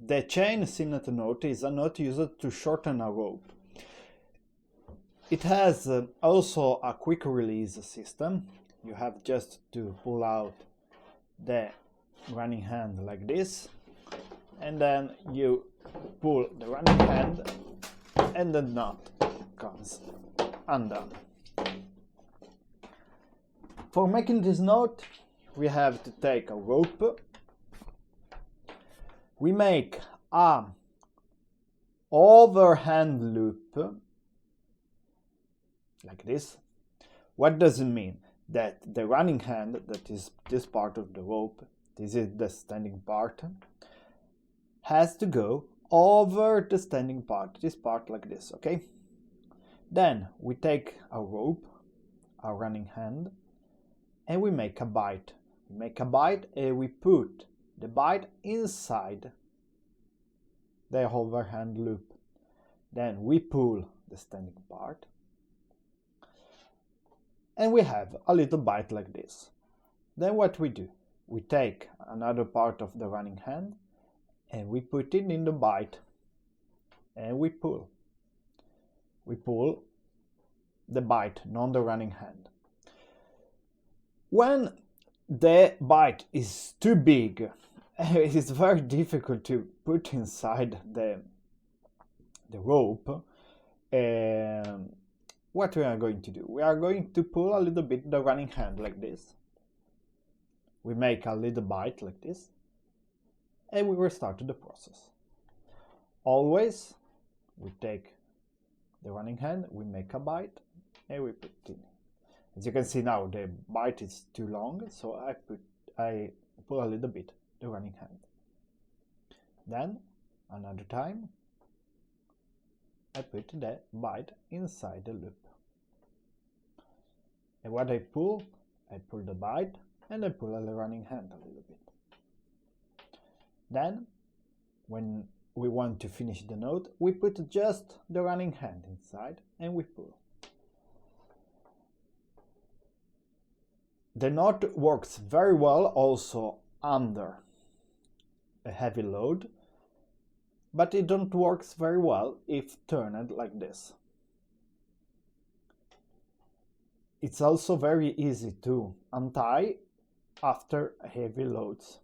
The chain sinnet knot is a knot used to shorten a rope. It has also a quick release system. You have just to pull out the running hand like this, and then you pull the running hand and the knot comes undone. For making this knot, we have to take a rope. We make a overhand loop like this. What does it mean? That the running hand, that is this part of the rope, this is the standing part, has to go over the standing part, this part like this, okay? Then we take a rope, a running hand, and we make a bight. We make a bight and we put the bight inside the overhand loop. Then we pull the standing part, and we have a little bight like this. Then what we do? We take another part of the running hand and we put it in the bight and we pull. We pull the bight, not the running hand. When the bight is too big, it is very difficult to put inside the rope. What we are going to do? We are going to pull a little bit the running hand like this. We make a little bight like this, and we will start the process. Always, we take the running hand, we make a bight, and we put it in. As you can see now, the bight is too long, so I pull a little bit the running hand. Then, another time, I put the bight inside the loop. And what I pull the bight and I pull the running hand a little bit. Then, when we want to finish the knot, we put just the running hand inside and we pull. The knot works very well also under a heavy load, but it don't works very well if turned like this. It's also very easy to untie after heavy loads.